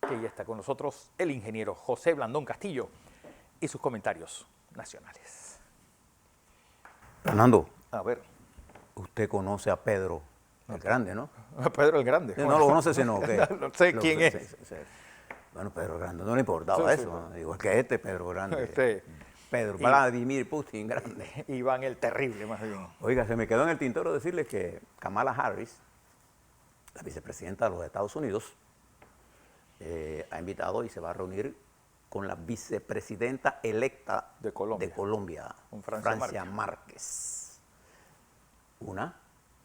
que ya está con nosotros el ingeniero José Blandón Castillo y sus comentarios nacionales. Fernando, A ver. usted conoce a Pedro el Grande, ¿no? Pedro el Grande. No lo conoce, sino que... No sé quién es. Sí. Bueno, Pedro Grande, no le importaba Sí, eso, sí. ¿no? Igual que este Pedro Grande. Pedro Y- Vladimir Putin Grande. Iván el Terrible, más bien. Oiga, se me quedó en el tintero decirle que Kamala Harris, la vicepresidenta de los Estados Unidos, ha invitado y se va a reunir con la vicepresidenta electa De Colombia. con Francia Márquez. Una,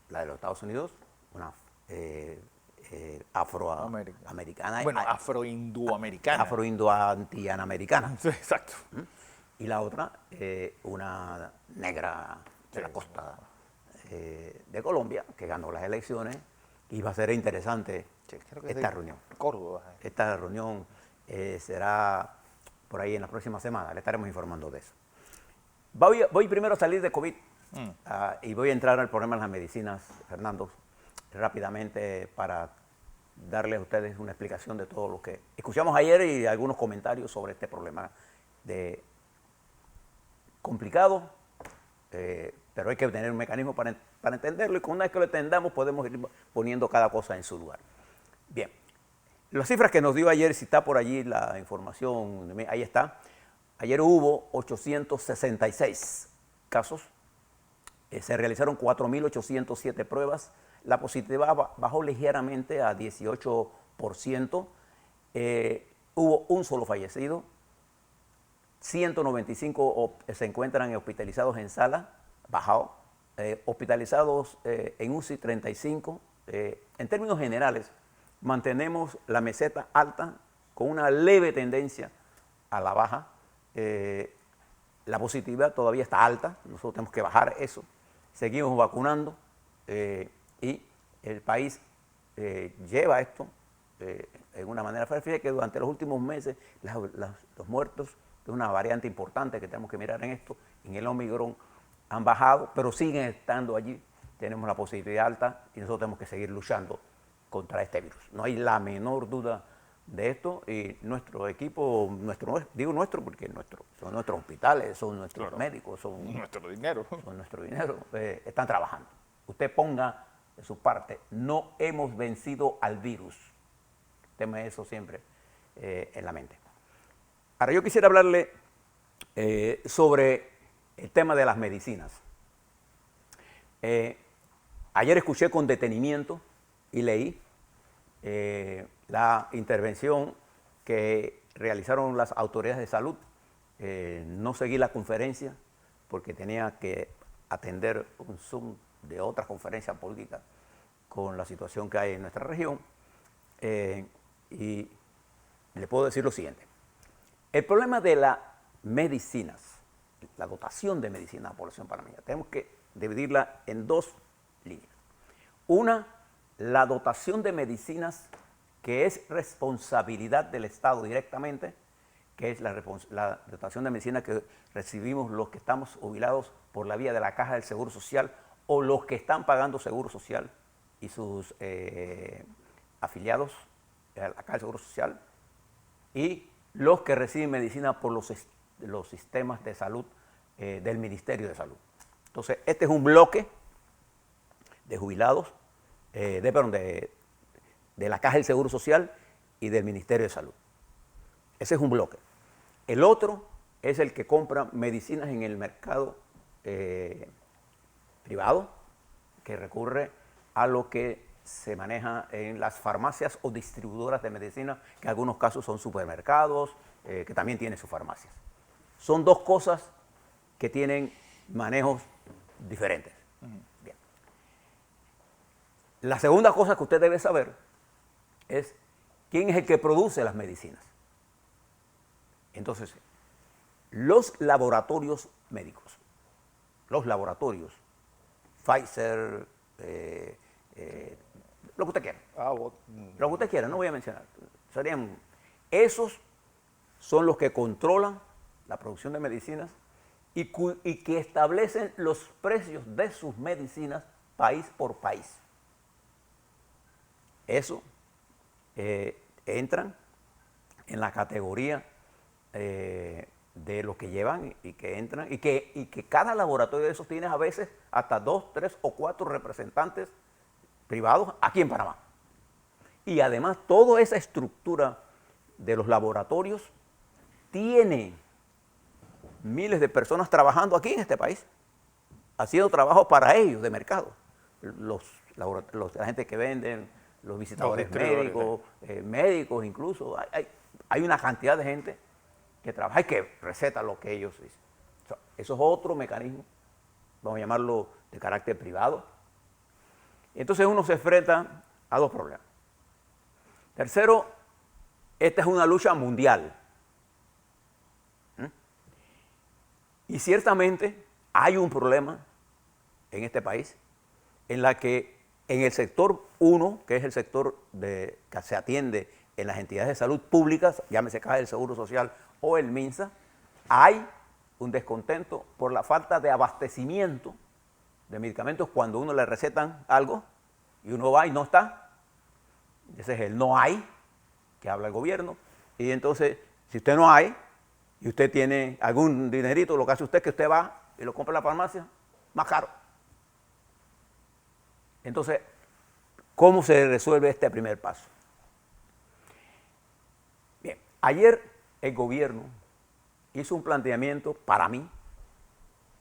la de los Estados Unidos, una afroamericana. Bueno, afroindoamericana. Afroindoantianamericana. Sí, exacto. Y la otra, una negra de la costa de Colombia, que ganó las elecciones. Y va a ser interesante Creo que es esta de reunión. Córdoba. Esta reunión será por ahí en la próxima semana, le estaremos informando de eso. Voy primero a salir de COVID y voy a entrar al problema de las medicinas, Fernando, rápidamente para darles a ustedes una explicación de todo lo que escuchamos ayer y algunos comentarios sobre este problema complicado, pero hay que tener un mecanismo para entenderlo y una vez que lo entendamos podemos ir poniendo cada cosa en su lugar. Bien, las cifras que nos dio ayer, si está por allí la información, ahí está. Ayer hubo 866 casos, se realizaron 4.807 pruebas, la positividad bajó ligeramente a 18%, hubo un solo fallecido, 195 se encuentran hospitalizados en sala, bajado, hospitalizados en UCI 35. En términos generales, mantenemos la meseta alta con una leve tendencia a la baja. La positividad todavía está alta, nosotros tenemos que bajar eso. Seguimos vacunando y el país lleva esto en una manera. Fíjate que durante los últimos meses los muertos, que es una variante importante que tenemos que mirar en esto, en el Omicron han bajado, pero siguen estando allí. Tenemos la positividad alta y nosotros tenemos que seguir luchando contra este virus. No hay la menor duda de esto y nuestro equipo, digo nuestro porque son nuestros hospitales, son nuestros médicos, son nuestro dinero. Son nuestro dinero, están trabajando. Usted ponga de su parte, no hemos vencido al virus. Tenga eso siempre en la mente. Ahora yo quisiera hablarle sobre el tema de las medicinas. Ayer escuché con detenimiento y leí la intervención que realizaron las autoridades de salud. No seguí la conferencia porque tenía que atender un Zoom de otra conferencia política con la situación que hay en nuestra región. Y le puedo decir lo siguiente. El problema de las medicinas, la dotación de medicina a la población panameña, tenemos que dividirla en dos líneas. Una, la dotación de medicinas que es responsabilidad del Estado directamente, que es la dotación de medicina que recibimos los que estamos jubilados por la vía de la Caja del Seguro Social o los que están pagando Seguro Social y sus afiliados a la Caja del Seguro Social, y los que reciben medicina por los sistemas de salud del Ministerio de Salud. Entonces, este es un bloque de jubilados, de la Caja del Seguro Social y del Ministerio de Salud. Ese es un bloque. El otro es el que compra medicinas en el mercado privado, que recurre a lo que se maneja en las farmacias o distribuidoras de medicina, que en algunos casos son supermercados, que también tienen sus farmacias. Son dos cosas que tienen manejos diferentes. Bien. La segunda cosa que usted debe saber es quién es el que produce las medicinas. Entonces, los laboratorios médicos, los laboratorios, Pfizer, lo que usted quiera. Lo que usted quiera, no voy a mencionar. Esos son los que controlan la producción de medicinas y que establecen los precios de sus medicinas país por país. Eso entran en la categoría de los que llevan y que entran, y que cada laboratorio de esos tiene a veces hasta 2, 3 o 4 representantes privados aquí en Panamá. Y además toda esa estructura de los laboratorios tiene miles de personas trabajando aquí en este país, haciendo trabajo para ellos de mercado. La gente que venden, los visitadores médicos, médicos incluso. Hay una cantidad de gente que trabaja y que receta lo que ellos dicen. Eso es otro mecanismo, vamos a llamarlo de carácter privado. Entonces uno se enfrenta a dos problemas. Tercero, esta es una lucha mundial. Y ciertamente hay un problema en este país en la que en el sector 1, que es el sector que se atiende en las entidades de salud públicas, llámese Caja del Seguro Social o el MINSA, hay un descontento por la falta de abastecimiento de medicamentos cuando uno le recetan algo y uno va y no está. Ese es el no hay, que habla el gobierno. Y entonces, si usted no hay y usted tiene algún dinerito, lo que hace usted es que usted va y lo compra en la farmacia más caro. Entonces, ¿cómo se resuelve este primer paso? Bien, ayer el gobierno hizo un planteamiento para mí,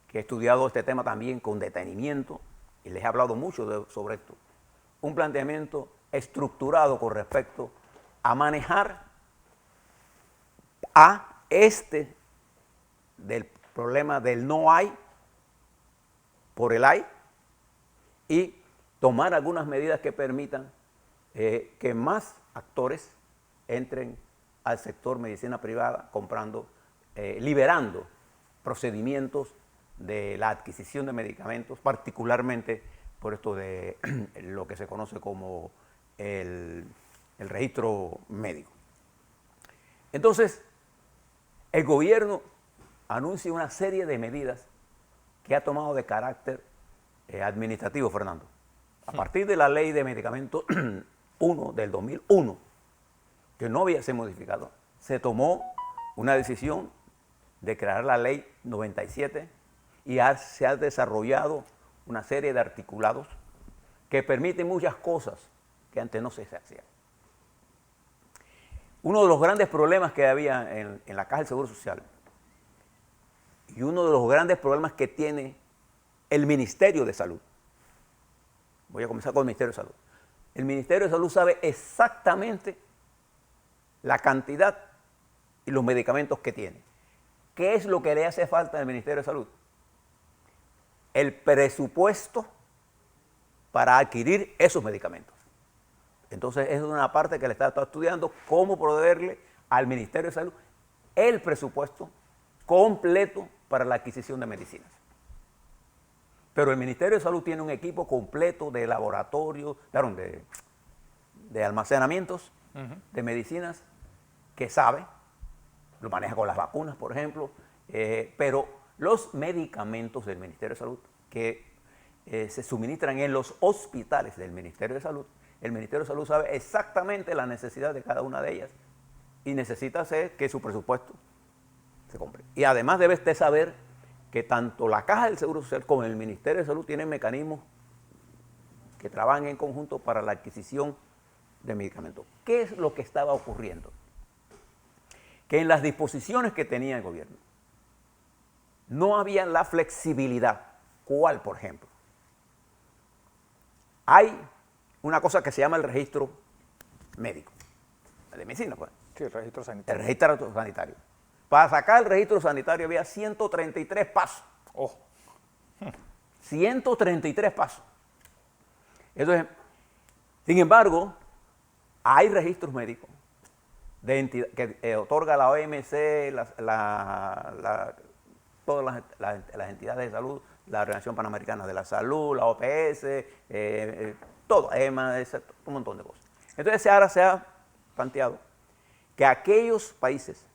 que he estudiado este tema también con detenimiento y les he hablado mucho sobre esto, un planteamiento estructurado con respecto a manejar a del problema del no hay por el hay y tomar algunas medidas que permitan que más actores entren al sector medicina privada comprando, liberando procedimientos de la adquisición de medicamentos, particularmente por esto de lo que se conoce como el registro médico. Entonces, el gobierno anuncia una serie de medidas que ha tomado de carácter administrativo, Fernando. A partir de la ley de medicamentos 1 del 2001, que no había sido modificado, se tomó una decisión de crear la ley 97 y se ha desarrollado una serie de articulados que permiten muchas cosas que antes no se hacían. Uno de los grandes problemas que había en la Caja del Seguro Social y uno de los grandes problemas que tiene el Ministerio de Salud. Voy a comenzar con el Ministerio de Salud. El Ministerio de Salud sabe exactamente la cantidad y los medicamentos que tiene. ¿Qué es lo que le hace falta al Ministerio de Salud? El presupuesto para adquirir esos medicamentos. Entonces, es una parte que le está estudiando cómo proveerle al Ministerio de Salud el presupuesto completo para la adquisición de medicinas. Pero el Ministerio de Salud tiene un equipo completo de laboratorios, de almacenamientos de medicinas que sabe, lo maneja con las vacunas, por ejemplo, pero los medicamentos del Ministerio de Salud que se suministran en los hospitales del Ministerio de Salud, el Ministerio de Salud sabe exactamente la necesidad de cada una de ellas y necesita hacer que su presupuesto se compre. Y además debe usted saber que tanto la Caja del Seguro Social como el Ministerio de Salud tienen mecanismos que trabajan en conjunto para la adquisición de medicamentos. ¿Qué es lo que estaba ocurriendo? Que en las disposiciones que tenía el gobierno no había la flexibilidad. ¿Cuál, por ejemplo? Hay una cosa que se llama el registro médico, de medicina, pues. Sí, el registro sanitario. El registro sanitario. Para sacar el registro sanitario había 133 pasos. Oh. 133 pasos. Entonces, sin embargo, hay registros médicos de que otorga la OMC, todas las entidades de salud, la Organización Panamericana de la Salud, la OPS, todo, EMA, un montón de cosas. Entonces ahora se ha planteado que aquellos países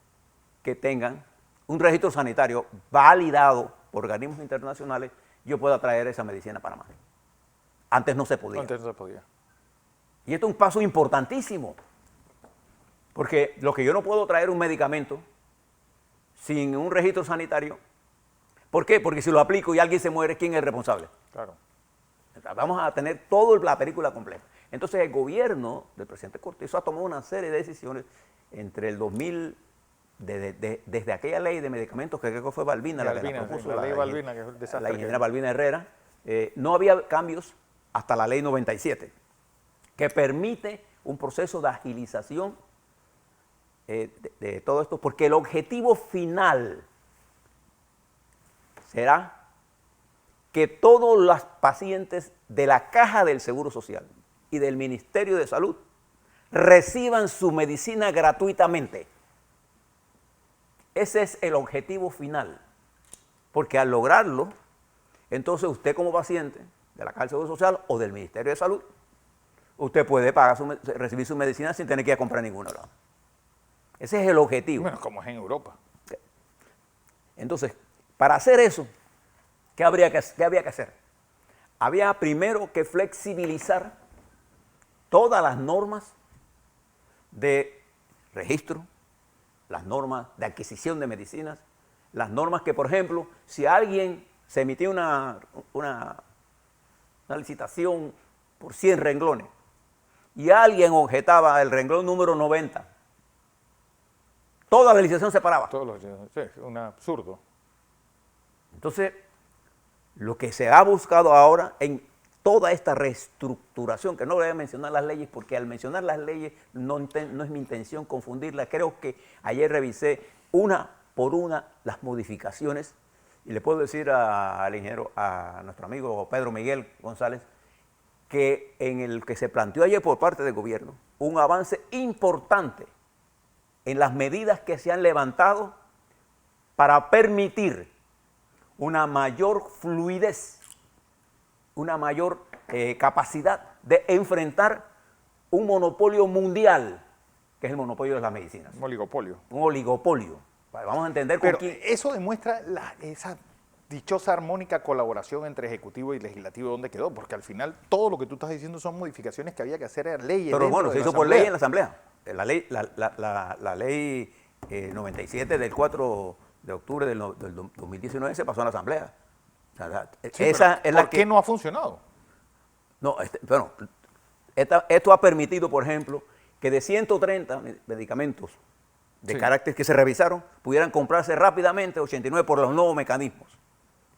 que tengan un registro sanitario validado por organismos internacionales, yo pueda traer esa medicina a Panamá. Antes no se podía. Antes no se podía. Y esto es un paso importantísimo. Porque lo que yo no puedo traer un medicamento sin un registro sanitario, ¿por qué? Porque si lo aplico y alguien se muere, ¿quién es el responsable? Claro. Vamos a tener toda la película completa. Entonces el gobierno del presidente Cortizo ha tomado una serie de decisiones entre el 2000, desde aquella ley de medicamentos que creo que fue Balbina, la que la propuso, la ley Balbina, que es un desastre. la ingeniera Balbina Herrera, no había cambios hasta la ley 97, que permite un proceso de agilización de todo esto, porque el objetivo final será que todos los pacientes de la Caja del Seguro Social y del Ministerio de Salud reciban su medicina gratuitamente. Ese es el objetivo final, porque al lograrlo, entonces usted como paciente de la Caja del Seguro Social o del Ministerio de Salud, usted puede recibir su medicina sin tener que ir a comprar ninguna. Ese es el objetivo. Bueno, como es en Europa. Entonces, para hacer eso, ¿qué había que hacer? Había primero que flexibilizar todas las normas de registro, las normas de adquisición de medicinas, las normas que, por ejemplo, si alguien se emitía una licitación por 100 renglones y alguien objetaba el renglón número 90, toda la licitación se paraba. Sí, un absurdo. Entonces, lo que se ha buscado ahora en toda esta reestructuración, que no voy a mencionar las leyes, porque al mencionar las leyes no es mi intención confundirlas. Creo que ayer revisé una por una las modificaciones y le puedo decir al ingeniero, a nuestro amigo Pedro Miguel González, que en el que se planteó ayer por parte del gobierno, un avance importante en las medidas que se han levantado para permitir una mayor fluidez, una mayor capacidad de enfrentar un monopolio mundial, que es el monopolio de las medicinas. Un oligopolio. Un oligopolio. Vamos a entender Pero con quién. eso demuestra esa dichosa armónica colaboración entre Ejecutivo y Legislativo, ¿dónde quedó? Porque al final todo lo que tú estás diciendo son modificaciones que había que hacer en leyes. Pero bueno, se hizo por ley en la Asamblea. La ley 97 del 4 de octubre del 2019 se pasó en la Asamblea. O sea, Sí, esa es la ¿por qué no ha funcionado? No, bueno, esto ha permitido, por ejemplo, que de 130 medicamentos de carácter que se revisaron, pudieran comprarse rápidamente 89 por los nuevos mecanismos.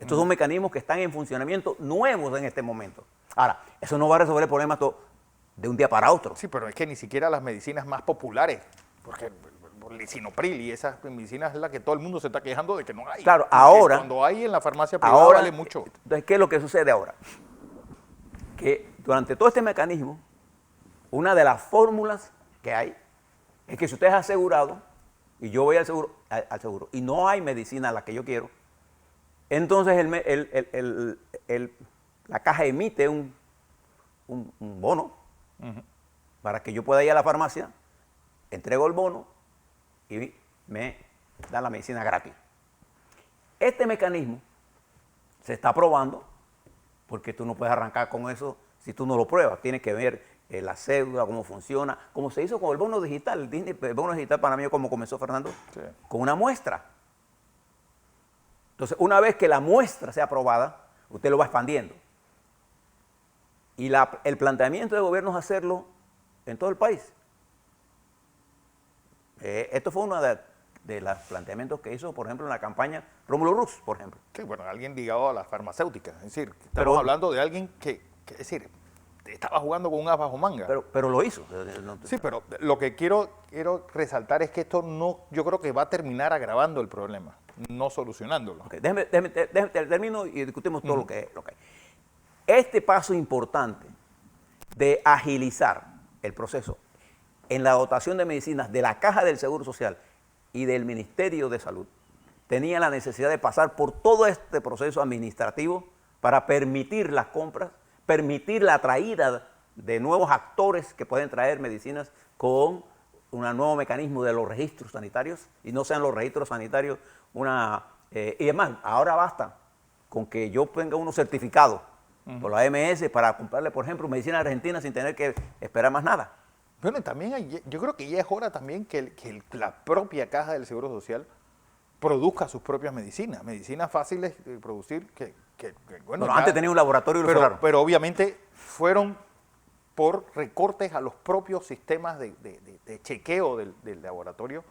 Estos son mecanismos que están en funcionamiento nuevos en este momento. Ahora, eso no va a resolver el problema de un día para otro. Sí, pero es que ni siquiera las medicinas más populares, porque el lisinopril y esas medicinas es la que todo el mundo se está quejando de que no hay. Claro, Y ahora. cuando hay en la farmacia privada Ahora, vale mucho. Entonces, ¿qué es lo que sucede ahora? Que durante todo este mecanismo, una de las fórmulas que hay es que si usted es asegurado y yo voy al seguro y no hay medicina a la que yo quiero, entonces la caja emite un bono para que yo pueda ir a la farmacia, entrego el bono y me dan la medicina gratis. Este mecanismo se está probando porque tú no puedes arrancar con eso si tú no lo pruebas. Tienes que ver la cédula, cómo funciona, como se hizo con el bono digital. El bono digital para mí, como comenzó Fernando, Sí. con una muestra. Entonces, una vez que la muestra sea aprobada, usted lo va expandiendo. Y el planteamiento del gobierno es hacerlo en todo el país. Esto fue uno de los planteamientos que hizo, por pero en la campaña Rómulo Rux, por ejemplo. Sí, bueno, alguien ligado a las farmacéuticas. Es decir, estamos hablando de alguien que, es decir, estaba jugando con un as bajo manga. Pero lo hizo. Sí, pero lo que quiero resaltar es que esto no, yo creo que va a terminar agravando el problema, no solucionándolo. Okay, termino y discutimos todo lo que hay. Este paso importante de agilizar el proceso en la dotación de medicinas de la Caja del Seguro Social y del Ministerio de Salud tenía la necesidad de pasar por todo este proceso administrativo para permitir las compras, permitir la traída de nuevos actores que pueden traer medicinas con un nuevo mecanismo de los registros sanitarios y no sean los registros sanitarios y además, ahora basta con que yo tenga uno certificado por la OMS para comprarle, por ejemplo, medicina argentina sin tener que esperar más nada. Bueno, también yo creo que ya es hora también que la propia Caja del Seguro Social produzca sus propias medicinas fáciles de producir, Bueno, antes tenía un laboratorio y lo cerraron. pero obviamente fueron por recortes a los propios sistemas de chequeo del laboratorio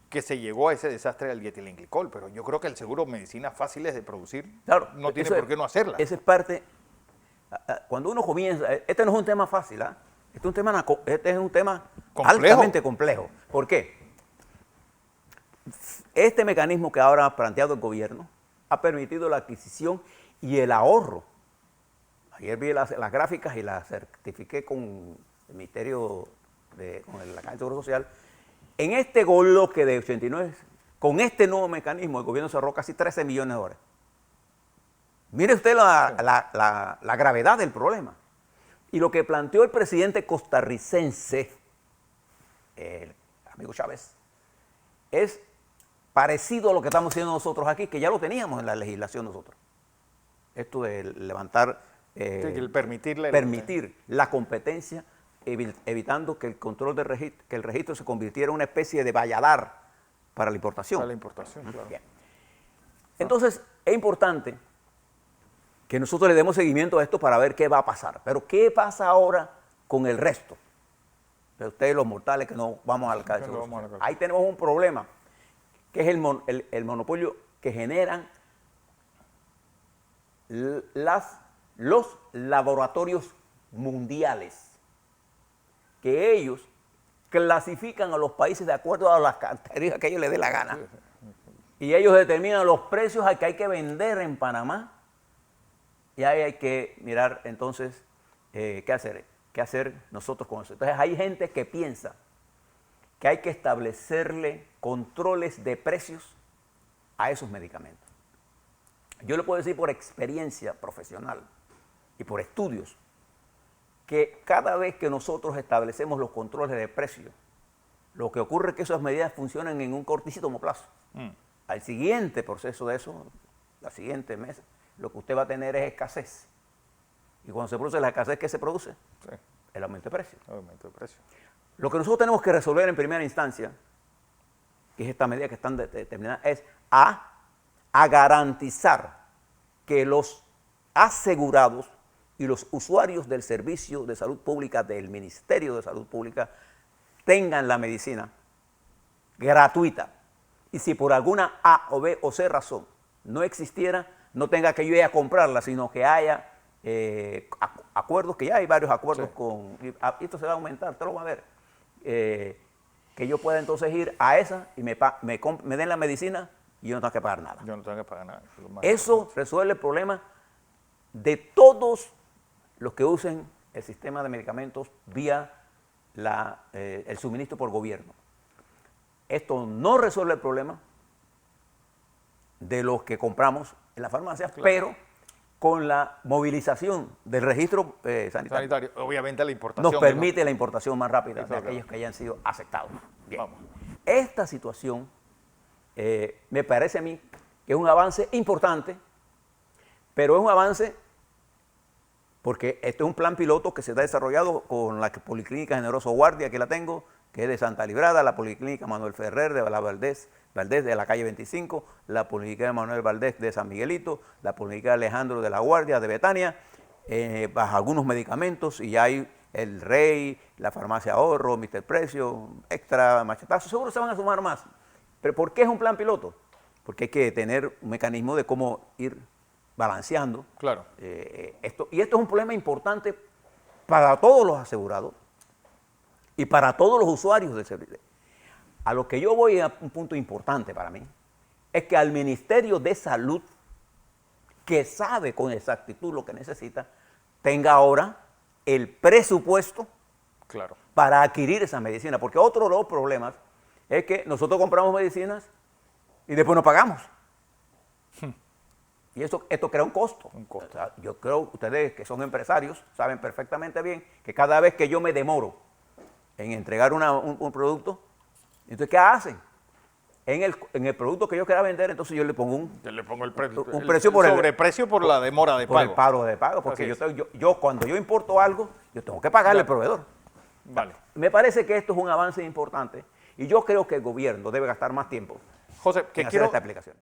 que se llegó a ese desastre del dietilenglicol. Pero yo creo que el seguro medicinas fáciles de producir Claro, no tiene por qué no hacerla. Esa es parte. Cuando uno comienza, este no es un tema fácil, ¿ah? Este es un tema altamente complejo. ¿Por qué? Este mecanismo que ahora ha planteado el gobierno ha permitido la adquisición y el ahorro. Ayer vi las gráficas y las certifiqué con el Ministerio con la Caja de Seguro Social. En este bloque de 89, con este nuevo mecanismo, el gobierno se ahorró casi 13 millones de dólares. Mire usted la gravedad del problema. Y lo que planteó el presidente costarricense, el amigo Chávez, es parecido a lo que estamos haciendo nosotros aquí, que ya lo teníamos en la legislación nosotros. Esto de levantar, permitir la competencia, evitando que el control del registro, que el registro se convirtiera en una especie de valladar para la importación. Para la importación, claro. Bien. Entonces, es importante que nosotros le demos seguimiento a esto para ver qué va a pasar. Pero ¿qué pasa ahora con el resto? De ustedes los mortales que no vamos a la Caja de Seguro Social. Ahí tenemos un problema, que es el monopolio que generan los laboratorios mundiales, que ellos clasifican a los países de acuerdo a las características que a ellos les dé la gana. Y ellos determinan los precios a que hay que vender en Panamá. Y ahí hay que mirar entonces qué hacer nosotros con eso. Entonces hay gente que piensa que hay que establecerle controles de precios a esos medicamentos. Yo le puedo decir por experiencia profesional y por estudios que cada vez que nosotros establecemos los controles de precios, lo que ocurre es que esas medidas funcionan en un cortísimo plazo. Al siguiente proceso de eso, la siguiente mes, lo que usted va a tener es escasez. Y cuando se produce la escasez, ¿qué se produce? Sí. El aumento de precio. El aumento de precio. Lo que nosotros tenemos que resolver en primera instancia, que es esta medida que están determinadas, es a garantizar que los asegurados y los usuarios del servicio de salud pública del Ministerio de Salud Pública tengan la medicina gratuita. Y si por alguna A o B o C razón no existiera, no tenga que yo ir a comprarla, sino que haya acuerdos, que ya hay varios acuerdos con... Y esto se va a aumentar, usted lo va a ver. Que yo pueda entonces ir a esa y me den la medicina y yo no tengo que pagar nada. Yo no tengo que pagar nada. Eso resuelve el problema de todos los que usen el sistema de medicamentos vía el suministro por gobierno. Esto no resuelve el problema de los que compramos en las farmacias, claro, pero con la movilización del registro sanitario, obviamente la importación nos permite la importación más rápida exacto, de aquellos que hayan sido aceptados. Bien. Vamos. Esta situación me parece a mí que es un avance importante, pero es un avance porque esto es un plan piloto que se está desarrollado con la Policlínica Generoso Guardia, que la tengo, que es de Santa Librada, la Policlínica Manuel Ferrer de la Valdés de la calle 25, la Policlínica de Manuel Valdés de San Miguelito, la Policlínica Alejandro de la Guardia de Betania, bajo algunos medicamentos, y hay el Rey, la Farmacia Ahorro, Mr. Precio, Extra, Machetazo, seguro se van a sumar más. ¿Pero por qué es un plan piloto? Porque hay que tener un mecanismo de cómo ir balanceando. Claro. Esto es un problema importante para todos los asegurados y para todos los usuarios del servicio. A lo que yo voy a un punto importante para mí, es que al Ministerio de Salud, que sabe con exactitud lo que necesita, tenga ahora el presupuesto, claro, para adquirir esa medicina. Porque otro de los problemas es que nosotros compramos medicinas y después no pagamos. Y esto crea un costo. Un costo. O sea, yo creo que ustedes que son empresarios saben perfectamente bien que cada vez que yo me demoro en entregar un producto, entonces ¿qué hacen? En el producto que yo quiera vender, entonces yo le pongo yo le pongo el precio por el sobreprecio por la demora de por pago. el paro de pago, porque cuando yo importo algo, yo tengo que pagarle al proveedor. Vale. Me parece que esto es un avance importante y yo creo que el gobierno debe gastar más tiempo José, que en hacer quiero, esta aplicación.